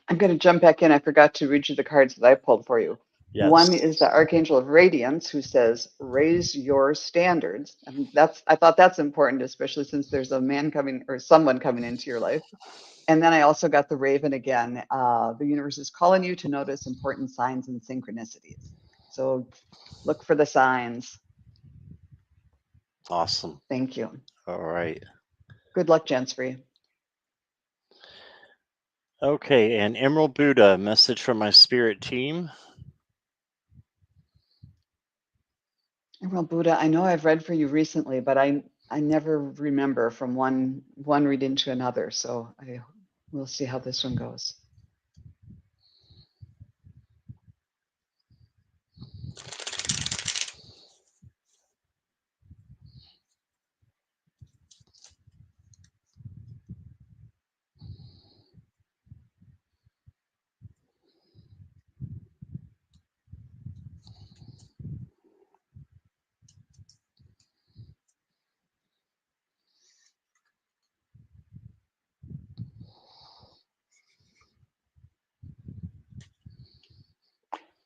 B: I'm going to jump back in. I forgot to read you the cards that I pulled for you.
A: Yes,
B: One is the Archangel of Radiance, who says, "Raise your standards," and I thought that's important, especially since there's a man coming or someone coming into your life. And then I also got the Raven again. The universe is calling you to notice important signs and synchronicities. So look for the signs.
A: awesome.
B: Thank you.
A: All right.
B: Good luck, Jensfree.
A: Okay, and Emerald Buddha, message from my spirit team.
B: Well, Buddha, I know I've read for you recently, but I never remember from one reading to another. So we'll see how this one goes.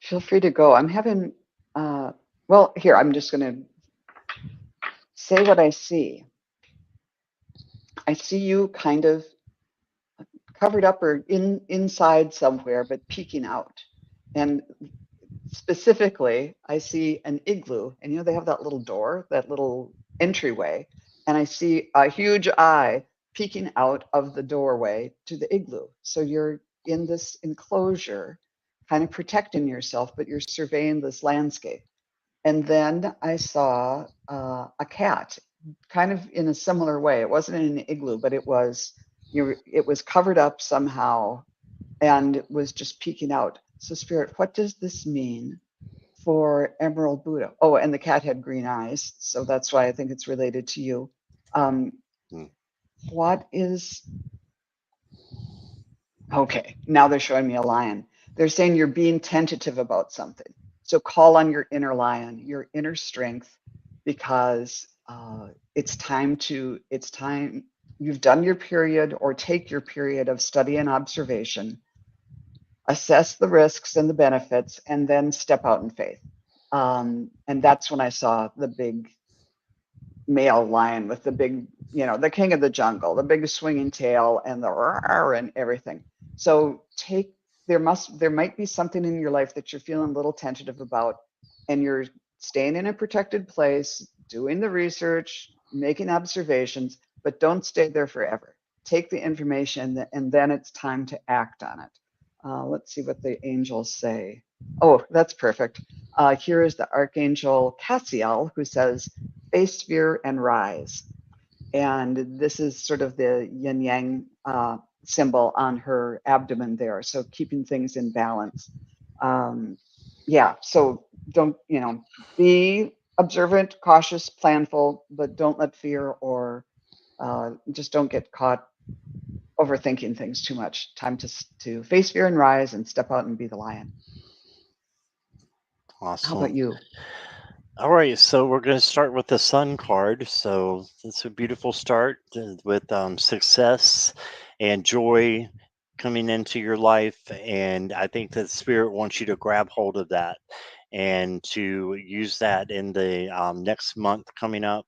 B: Feel free to go. I'm having well, here, I'm just going to say what I see. I see you kind of covered up or inside somewhere, but peeking out. And specifically, I see an igloo, and they have that little door, that little entryway, and I see a huge eye peeking out of the doorway to the igloo. So you're in this enclosure, kind of protecting yourself, but you're surveying this landscape. And then I saw a cat, kind of in a similar way. It wasn't in an igloo, but it was covered up somehow and was just peeking out. So, Spirit, what does this mean for Emerald Buddha? Oh, and the cat had green eyes, so that's why I think it's related to you. Um,
A: Hmm.
B: what is Okay, now they're showing me a lion. They're saying you're being tentative about something. So call on your inner lion, your inner strength, because it's time, you've done your period or take your period of study and observation, assess the risks and the benefits, and then step out in faith. And that's when I saw the big male lion with the big, the king of the jungle, the big swinging tail and the roar and everything. So there might be something in your life that you're feeling a little tentative about, and you're staying in a protected place, doing the research, making observations, but don't stay there forever. take the information, and then it's time to act on it. Let's see what the angels say. Oh, that's perfect. Here is the Archangel Cassiel, who says, face fear and rise. And this is sort of the yin yang symbol on her abdomen there. So keeping things in balance. Um, yeah, so don't, be observant, cautious, planful, but don't let fear or just don't get caught overthinking things too much. Time to face fear and rise and step out and be the lion. How about
A: Awesome.
B: you?
A: All right, so we're going to start with the Sun card. So it's a beautiful start with success and joy coming into your life. And I think that Spirit wants you to grab hold of that and to use that in the next month coming up.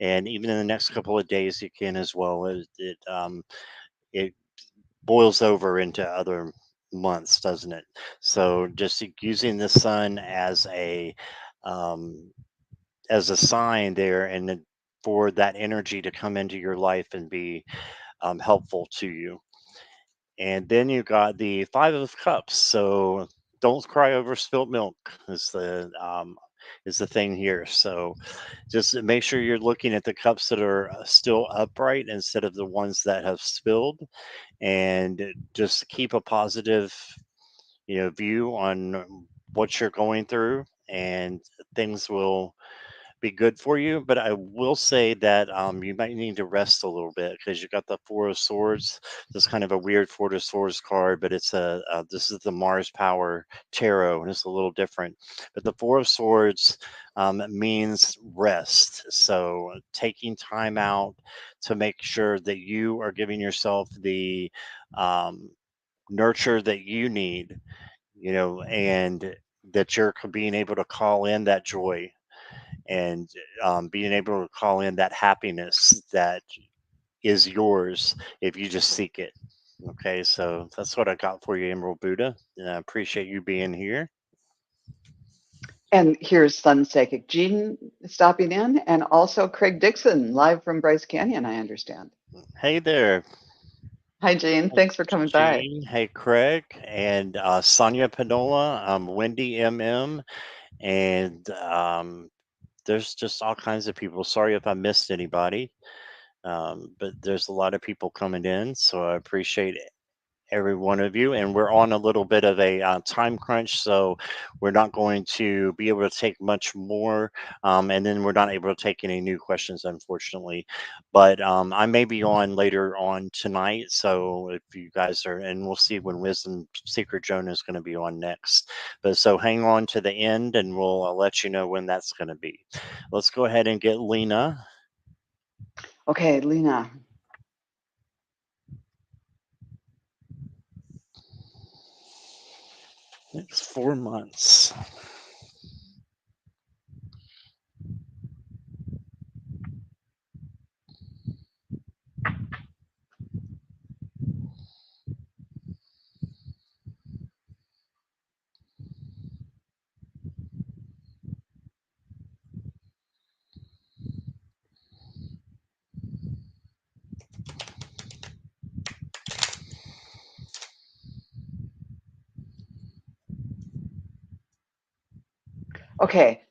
A: And even in the next couple of days, you can as well. It boils over into other months, doesn't it? So just using the Sun um, as a sign there, and then for that energy to come into your life and be helpful to you. And then you got the Five of Cups. So don't cry over spilt milk is the thing here. So just make sure you're looking at the cups that are still upright instead of the ones that have spilled, and just keep a positive view on what you're going through, and things will be good for you. But I will say that you might need to rest a little bit because you got the Four of Swords. This kind of a weird Four of Swords card, but it's this is the Mars Power Tarot, and it's a little different. But the Four of Swords means rest. So taking time out to make sure that you are giving yourself the um, nurture that you need, and that you're being able to call in that joy, and being able to call in that happiness that is yours if you just seek it. Okay, so that's what I got for you, Emerald Buddha. And I appreciate you being here.
B: And here's Sun Psychic Jean stopping in, and also Craig Dixon, live from Bryce Canyon, I understand.
A: Hey there,
B: Hi, Jean. Thanks for coming by.
A: Gene. Hey, Craig. And Sonia Panola, Wendy MM. And there's just all kinds of people. Sorry if I missed anybody. But there's a lot of people coming in. So I appreciate every one of you. And we're on a little bit of a time crunch, so we're not going to be able to take much more. And then we're not able to take any new questions, unfortunately. But I may be on later on tonight. So if you guys are, and we'll see when Wisdom Secret Joan is going to be on next. But so hang on to the end, and we'll let you know when that's going to be. Let's go ahead and get Lena.
B: Okay, Lena.
A: Next 4 months.
B: Okay,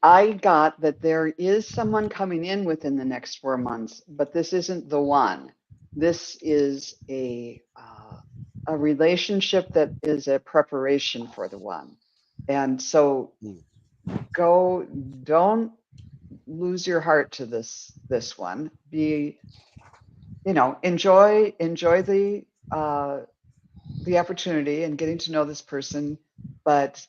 B: I got that there is someone coming in within the next 4 months, but this isn't the one. This is a relationship that is a preparation for the one. And so
A: Hmm.
B: don't lose your heart to this one. Be, enjoy the opportunity and getting to know this person, but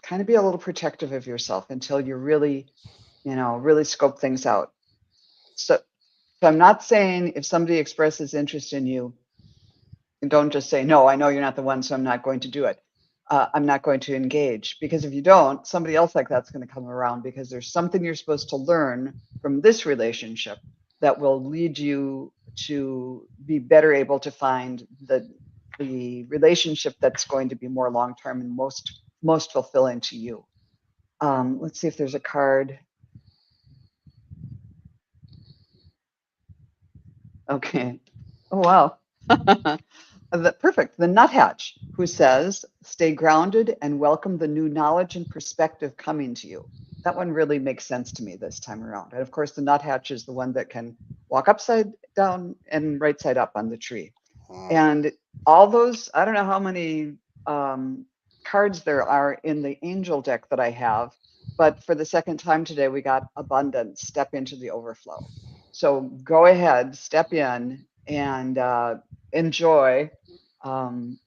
B: kind of be a little protective of yourself until you really scope things out. So I'm not saying if somebody expresses interest in you, don't just say, no, I know you're not the one, so I'm not going to do it. I'm not going to engage, because if you don't, somebody else like that's going to come around, because there's something you're supposed to learn from this relationship that will lead you to be better able to find the relationship that's going to be more long term and most fulfilling to you. Let's see if there's a card. Okay. Oh, wow. Perfect. The nuthatch, who says, stay grounded and welcome the new knowledge and perspective coming to you. That one really makes sense to me this time around. And of course, the nuthatch is the one that can walk upside down and right side up on the tree.
A: Mm.
B: And all those, I don't know how many um, cards there are in the angel deck that I have, but for the second time today, we got abundance, step into the overflow. So go ahead, step in and enjoy, um,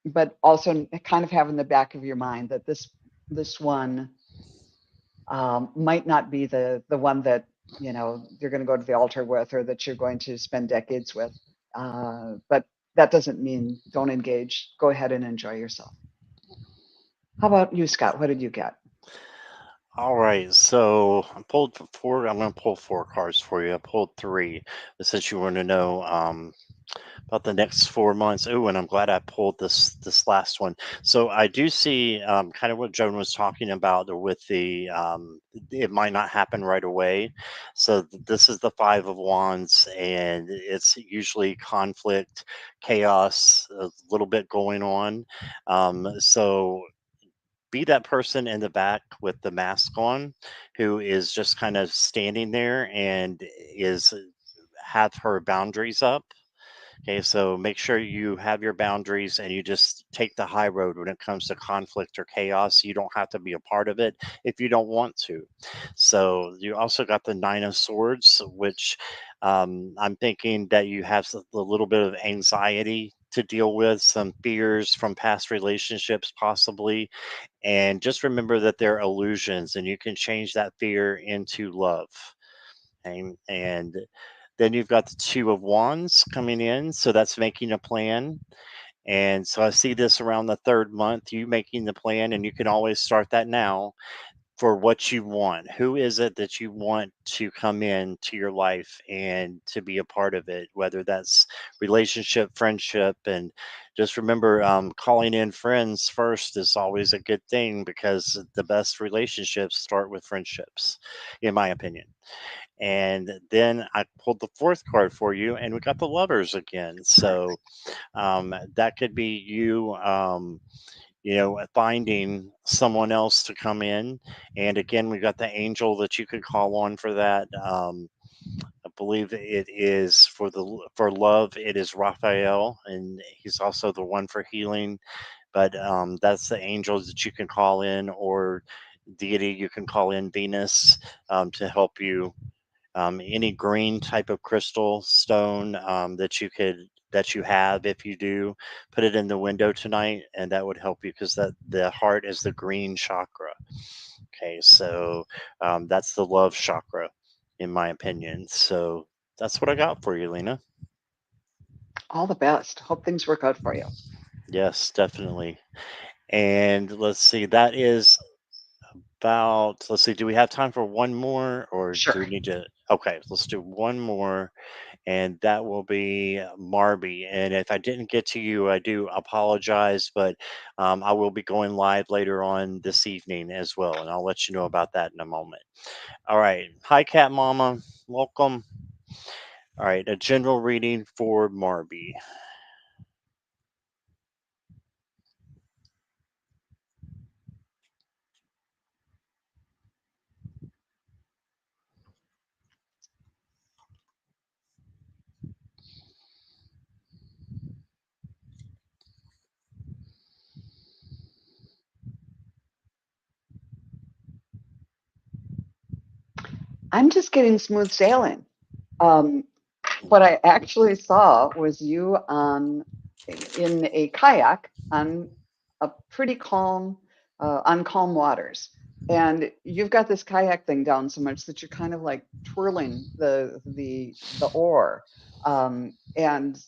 B: but also kind of have in the back of your mind that this one might not be the one that you're going to go to the altar with or that you're going to spend decades with. But that doesn't mean don't engage. Go ahead and enjoy yourself. How about you, Scott? What did you get?
A: All right, so I pulled four. I'm going to pull four cards for you. I pulled three, but since you want to know about the next 4 months. Oh, and I'm glad I pulled this last one. So I do see kind of what Joan was talking about with the it might not happen right away. So this is the Five of Wands, and it's usually conflict, chaos, a little bit going on. So be that person in the back with the mask on who is just kind of standing there and is have her boundaries up. Okay, so make sure you have your boundaries and you just take the high road when it comes to conflict or chaos. You don't have to be a part of it if you don't want to. So you also got the Nine of Swords, which I'm thinking that you have a little bit of anxiety to deal with, some fears from past relationships, possibly. And just remember that they're illusions and you can change that fear into love. And then you've got the Two of Wands coming in. So that's making a plan. And so I see this around the third month, you making the plan, and you can always start that now for what you want. Who is it that you want to come in to your life and to be a part of it, whether that's relationship, friendship, and just remember calling in friends first is always a good thing because the best relationships start with friendships, in my opinion. And then I pulled the fourth card for you, and we got the lovers again. So
B: Perfect.
A: that could be you, finding someone else to come in. And again, we got the angel that you could call on for that. I believe it is for love. It is Raphael, and he's also the one for healing. But that's the angels that you can call in, or deity you can call in Venus to help you. Any green type of crystal stone that you have, if you do, put it in the window tonight, and that would help you because that the heart is the green chakra. Okay, so that's the love chakra, in my opinion. So that's what I got for you, Lena.
B: All the best. Hope things work out for you.
A: Yes, definitely. And let's see, that is about. Let's see, do we have time for one more, or do we
B: Sure.
A: need to? Okay, let's do one more, and that will be Marby. And if I didn't get to you, I do apologize, but I will be going live later on this evening as well, and I'll let you know about that in a moment. All right. Hi, Cat Mama. Welcome. All right. A general reading for Marby.
B: I'm just getting smooth sailing. Um, what I actually saw was you on in a kayak on a pretty calm, on calm waters, and you've got this kayak thing down so much that you're kind of like twirling the oar, and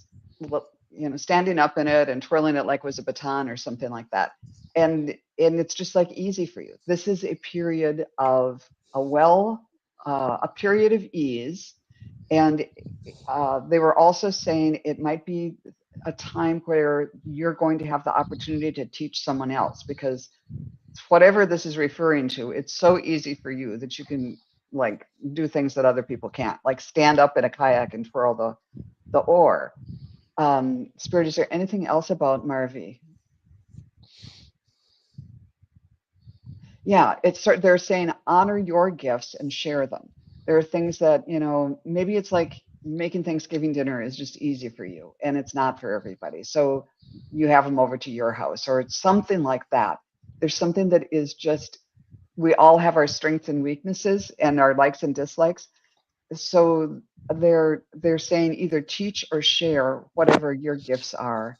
B: standing up in it and twirling it like it was a baton or something like that, and it's just like easy for you. This is a period of a period of ease, and they were also saying it might be a time where you're going to have the opportunity to teach someone else because whatever this is referring to, it's so easy for you that you can. like do things that other people can't, like stand up in a kayak and twirl the oar. Spirit, is there anything else about Marvi? Yeah, they're saying honor your gifts and share them. There are things that, maybe it's like making Thanksgiving dinner is just easy for you and it's not for everybody. So you have them over to your house or it's something like that. There's something that is just, we all have our strengths and weaknesses and our likes and dislikes. So they're saying either teach or share whatever your gifts are,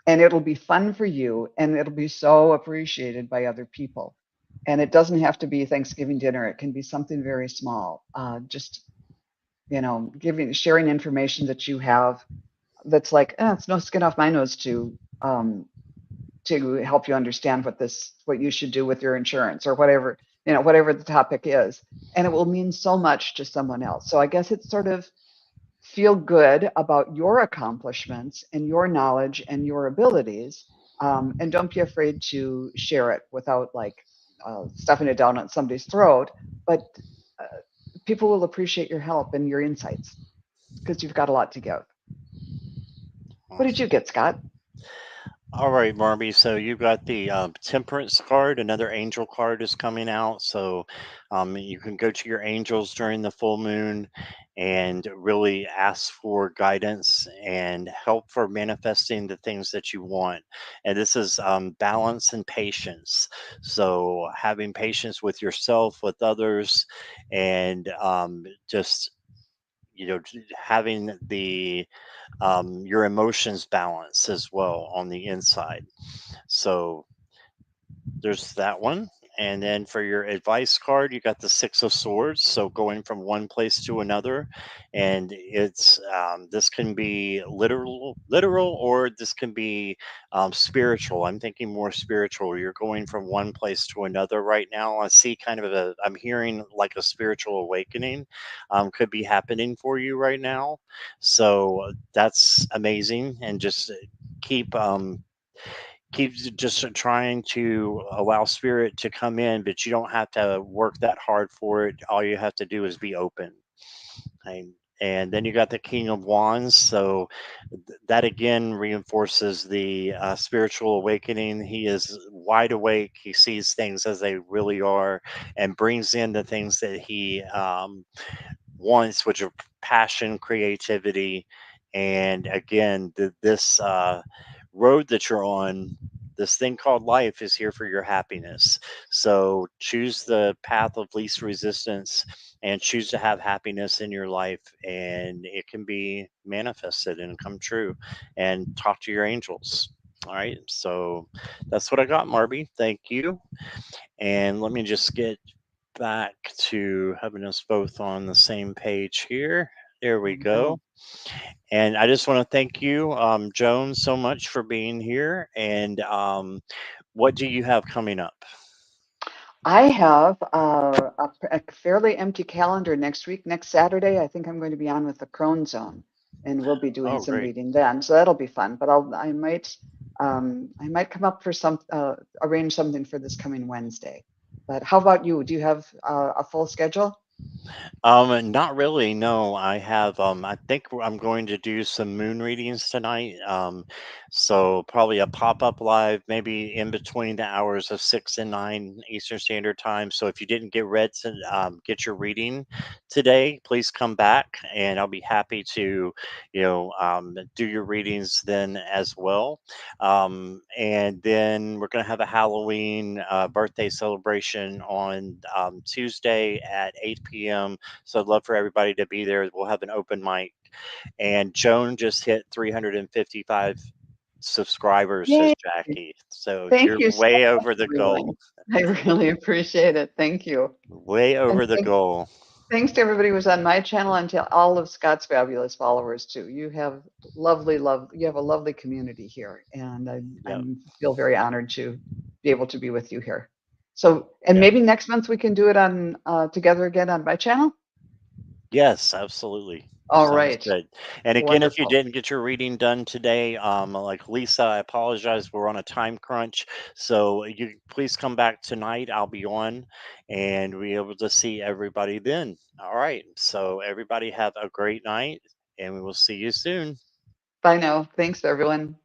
B: and it'll be fun for you and it'll be so appreciated by other people. And it doesn't have to be Thanksgiving dinner, it can be something very small. Just sharing information that you have that's like, it's no skin off my nose to help you understand what you should do with your insurance or whatever, whatever the topic is. And it will mean so much to someone else. So I guess it's sort of feel good about your accomplishments and your knowledge and your abilities. And don't be afraid to share it without like stuffing it down on somebody's throat. But uh, people will appreciate your help and your insights because you've got a lot to give. What did you
A: Awesome.
B: get, Scott?
A: All right, Barbie. So you got the Temperance card. Another angel card is coming out. So you can go to your angels during the full moon and really ask for guidance and help for manifesting the things that you want. And this is balance and patience. So having patience with yourself, with others, and just having the your emotions balance as well on the inside. So there's that one. And then for your advice card, you got the Six of Swords. So going from one place to another, and it's this can be literal, or this can be spiritual. I'm thinking more spiritual. You're going from one place to another right now. I see kind of I'm hearing like a spiritual awakening could be happening for you right now. So that's amazing, and just keep just trying to allow spirit to come in, but you don't have to work that hard for it. All you have to do is be open. and, and then you got the King of Wands. So that again reinforces the spiritual awakening. He is wide awake, he sees things as they really are, and brings in the things that he wants, which are passion, creativity. And again, this road that you're on, this thing called life, is here for your happiness. So choose the path of least resistance and choose to have happiness in your life, and it can be manifested and come true. And talk to your angels. All right. So that's what I got, Marby. Thank you. And let me just get back to having us both on the same page here. There
B: There
A: we
B: we go.
A: go. And I just want to thank you, Joan, so much for being here. And what do you have coming up?
B: I have a fairly empty calendar next week. Next Saturday, I think I'm going to be on with the Crone Zone, and we'll be doing
A: Oh,
B: some
A: great.
B: reading then. So that'll be fun. But I might come up for arrange something for this coming Wednesday. But how about you? Do you have a full schedule?
A: Not really. No, I have. I think I'm going to do some moon readings tonight. So probably a pop-up live, maybe in between the hours of 6 and 9 Eastern Standard Time. So if you didn't get your reading today, please come back, and I'll be happy to, do your readings then as well. And then we're going to have a Halloween birthday celebration on Tuesday at 8 p.m. So I'd love for everybody to be there. We'll have an open mic. And Joan just hit 355 subscribers, says
B: Yay!
A: Jackie. So
B: Thank
A: you're
B: you so
A: way
B: much,
A: over the
B: everyone.
A: goal.
B: I really appreciate it. Thank you.
A: Way
B: And
A: over the goal.
B: thanks to everybody who was on my channel and to all of Scott's fabulous followers too. You have you have a lovely community here, and I
A: Yep.
B: feel very honored to be able to be with you here. So, and
A: Yep.
B: maybe next month we can do it on together again on my channel.
A: Yes, absolutely.
B: All
A: Sounds
B: right.
A: good. And again, if you
B: Wonderful.
A: didn't get your reading done today, like Lisa, I apologize. We're on a time crunch. So you please come back tonight. I'll be on and be able to see everybody then. All right. So everybody have a great night and we will see you soon.
B: Bye now. Thanks, everyone.